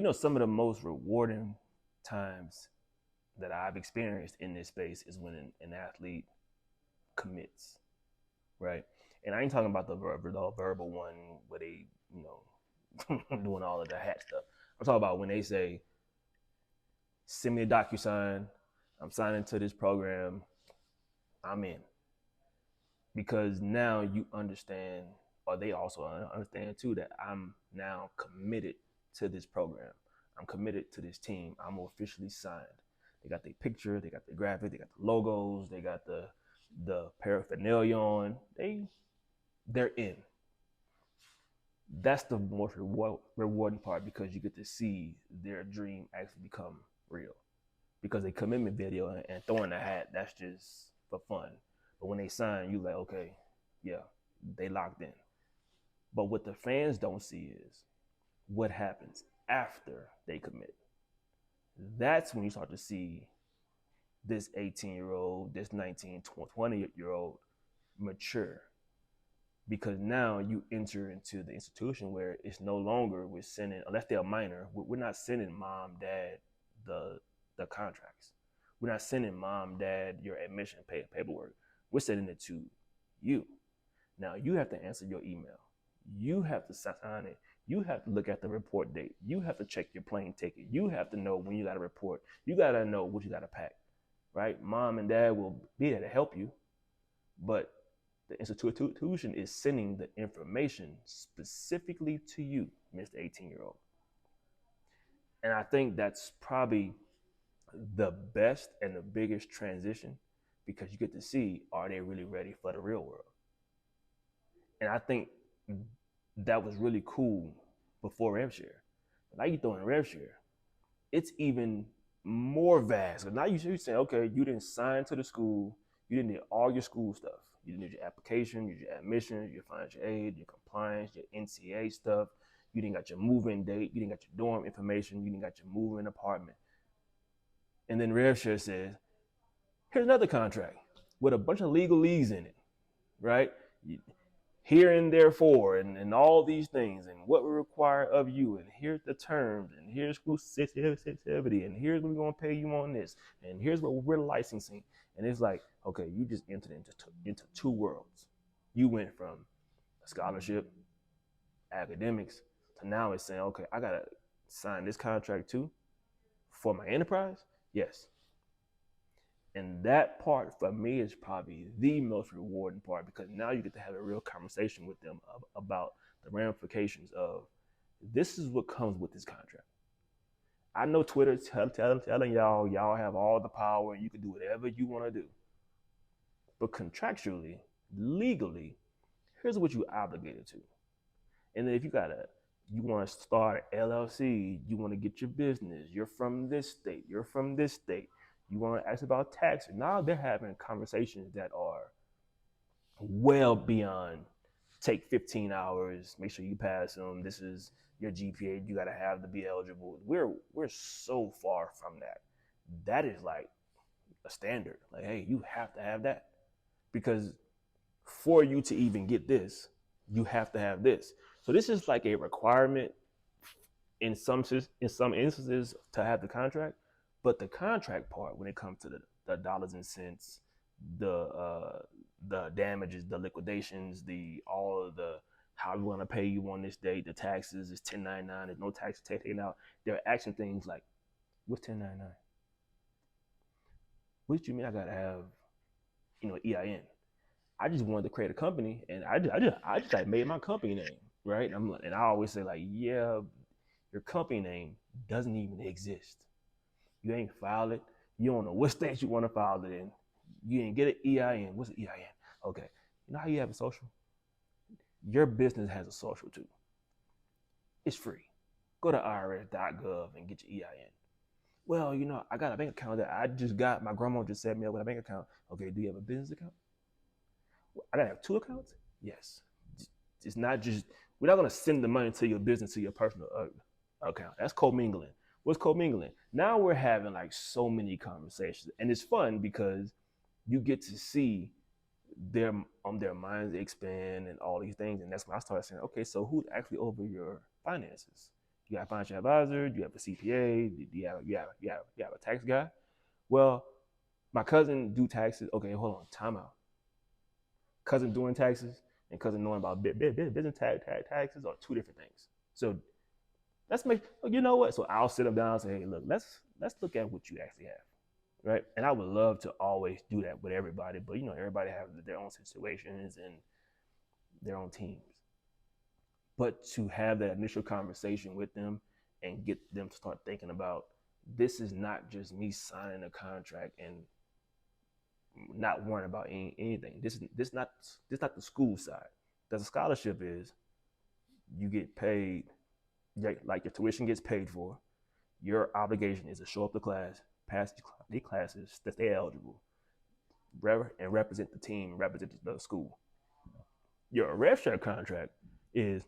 So, some of the most rewarding times that I've experienced in this space is when an athlete commits, right? And I ain't talking about the verbal one where they, doing all of the hat stuff. I'm talking about when they say, send me a DocuSign, I'm signing to this program, I'm in. Because now you understand, or they also understand too, that I'm now committed to this program. I'm committed to this team. I'm officially signed. They got their picture, they got the graphic, they got the logos, they got the paraphernalia on. They're in. That's the most rewarding part because you get to see their dream actually become real. Because a commitment video and throwing a hat, that's just for fun. But when they sign, you like, okay, yeah, they locked in. But what the fans don't see is what happens after they commit. That's when you start to see this 18-year-old, this 19, 20-year-old mature. Because now you enter into the institution where it's no longer we're sending, unless they're a minor, we're not sending mom, dad the the contracts. We're not sending mom, dad your admission paperwork. We're sending it to you. Now you have to answer your email. You have to sign it. You have to look at the report date. You have to check your plane ticket. You have to know when you got to report. You got to know what you got to pack, right? Mom and dad will be there to help you, but the institution is sending the information specifically to you, Mr. 18-year-old. And I think that's probably the best and the biggest transition because you get to see, are they really ready for the real world? And I think that was really cool before RevShare. Now you throw in RevShare, it's even more vast. Now you say, okay, you didn't sign to the school, you didn't do all your school stuff. You didn't do your application, your admissions, your financial aid, your compliance, your NCA stuff. You didn't got your move-in date, you didn't got your dorm information, you didn't got your move-in apartment. And then RevShare says, here's another contract with a bunch of legalese in it, right? Here and therefore, and all these things, and what we require of you, and here's the terms, and here's exclusivity, and here's what we're gonna pay you on this, and here's what we're licensing. And it's like, okay, you just entered into two worlds. You went from a scholarship, academics, to now it's saying, okay, I gotta sign this contract too for my enterprise. Yes, and that part for me is probably the most rewarding part because now you get to have a real conversation with them about the ramifications of this is what comes with this contract. I know Twitter telling y'all have all the power and you can do whatever you want to do. But contractually, legally, here's what you're obligated to. And then if you want to start an LLC, you want to get your business, you're from this state, you're from this state, you want to ask about taxes. Now they're having conversations that are well beyond take 15 hours, make sure you pass them. This is your GPA you got to have to be eligible. We're so far from that. That is like a standard. Like, hey, you have to have that because for you to even get this, you have to have this. So this is like a requirement in some instances to have the contract, but the contract part when it comes to the dollars and cents, the damages, the liquidations, the all of the how we want to pay you on this date, the taxes is 1099, there's no tax taken out. They're asking things like, what's 1099? What do you mean I gotta have, EIN? I just wanted to create a company, and I just like made my company name, right? And I always say like, yeah, your company name doesn't even exist. You ain't filed it. You don't know what state you want to file it in. You didn't get an EIN. What's an EIN? Okay. You know how you have a social? Your business has a social too. It's free. Go to irs.gov and get your EIN. Well, I got a bank account that I just got. My grandma just set me up with a bank account. Okay, do you have a business account? I gotta have two accounts? Yes. It's not just, we're not gonna send the money to your business, to your personal account. That's commingling. What's commingling? Now we're having like so many conversations, and it's fun because you get to see their minds expand and all these things. And that's when I started saying, okay, so who's actually over your finances? You got a financial advisor, you have a CPA, you have a tax guy. Well, my cousin do taxes. Okay, hold on, time out. Cousin doing taxes and cousin knowing about business taxes are two different things. So let's make, you know what? So I'll sit them down and say, hey, look, let's look at what you actually have, right? And I would love to always do that with everybody, but everybody has their own situations and their own teams. But to have that initial conversation with them and get them to start thinking about, this is not just me signing a contract and not worrying about anything. This not the school side. The scholarship is, you get paid, like your tuition gets paid for. Your obligation is to show up to class, pass the classes, that stay eligible, and represent the team, represent the school. Your rev share contract is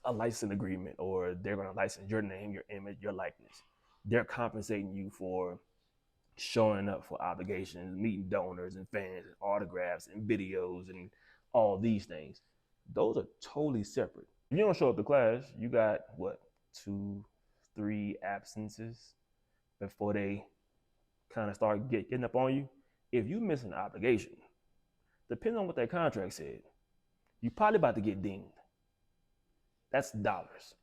a license agreement, or they're going to license your name, your image, your likeness. They're compensating you for showing up for obligations, meeting donors and fans, and autographs and videos and all these things. Those are totally separate. If you don't show up to class, you got what, 2, 3 absences before they kind of start getting up on you. If you miss an obligation, depending on what that contract said, you probably about to get dinged. That's dollars.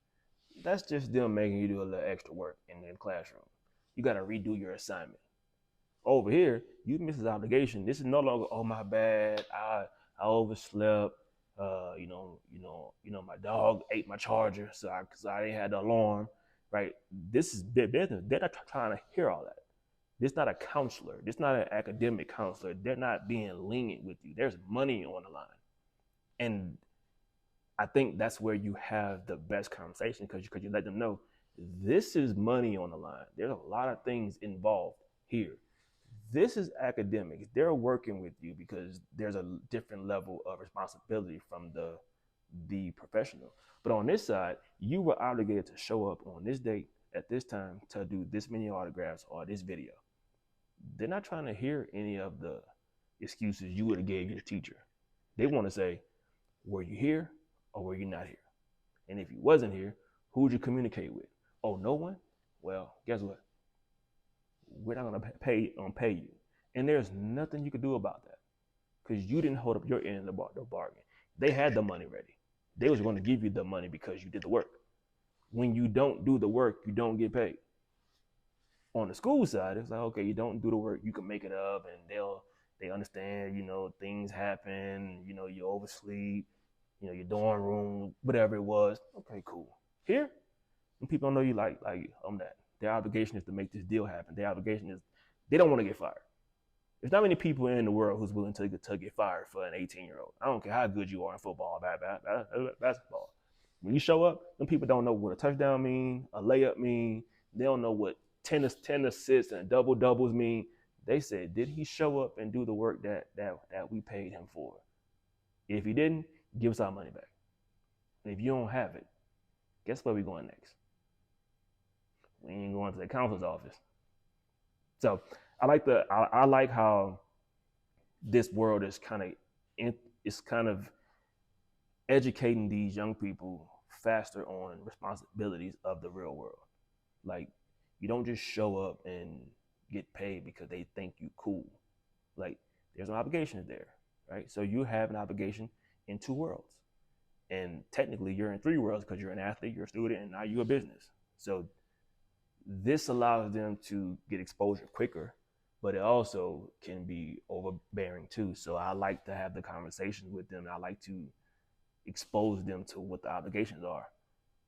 That's just them making you do a little extra work in the classroom. You got to redo your assignment. Over here, you miss this obligation. This is no longer, oh, my bad, I overslept. My dog ate my charger, so because I didn't have the alarm, right? This is big business. They're not trying to hear all that. This is not a counselor. This is not an academic counselor. They're not being lenient with you. There's money on the line, and I think that's where you have the best conversation, because you let them know this is money on the line. There's a lot of things involved here. This is academics. They're working with you because there's a different level of responsibility from the professional. But on this side, you were obligated to show up on this date at this time to do this many autographs or this video. They're not trying to hear any of the excuses you would have gave your teacher. They want to say, were you here or were you not here? And if you wasn't here, who would you communicate with? Oh, no one? Well, guess what? We're not going to pay you. And there's nothing you could do about that, because you didn't hold up your end of the bargain. They had the money ready. They was going to give you the money because you did the work. When you don't do the work, you don't get paid. On the school side, it's like, okay, you don't do the work, you can make it up, and they understand, things happen, you oversleep, your dorm room, whatever it was. Okay, cool. Here, when people don't know you like that, their obligation is to make this deal happen. Their obligation is, they don't want to get fired. There's not many people in the world who's willing to get fired for an 18-year-old. I don't care how good you are in football, basketball. When you show up, them people don't know what a touchdown mean, a layup mean. They don't know what 10 assists and double doubles mean. They said, did he show up and do the work that we paid him for? If he didn't, give us our money back. And if you don't have it, guess where we going next? We ain't going to the counselor's office. So I like how this world is kind of educating these young people faster on responsibilities of the real world. Like, you don't just show up and get paid because they think you cool. Like, there's an obligation there, right? So you have an obligation in 2 worlds. And technically you're in 3 worlds, because you're an athlete, you're a student, and now you're a business. So this allows them to get exposure quicker, but it also can be overbearing too. So I like to have the conversations with them. I like to expose them to what the obligations are,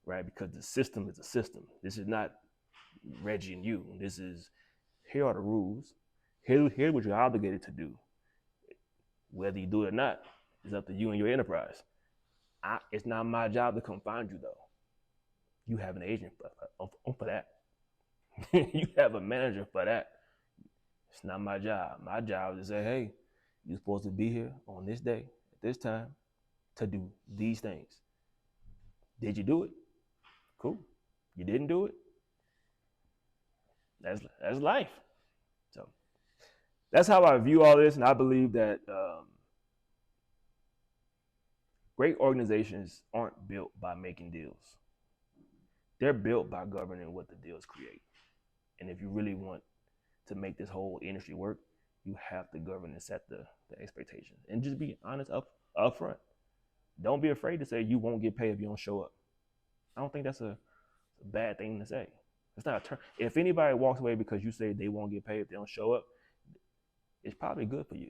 right? Because the system is a system. This is not Reggie and you. This is, here are the rules. Here's what you're obligated to do. Whether you do it or not is up to you and your enterprise. It's not my job to come find you, though. You have an agent for that. You have a manager for that. It's not my job. My job is to say, hey, you're supposed to be here on this day at this time to do these things. Did you do it? Cool. You didn't do it? That's life. So that's how I view all this, and I believe that great organizations aren't built by making deals. they're built by governing what the deals create. And if you really want to make this whole industry work, you have to govern and set the expectations and just be honest up front. Don't be afraid to say you won't get paid if you don't show up. I don't think that's a bad thing to say. It's not a turn. If anybody walks away because you say they won't get paid if they don't show up, it's probably good for you.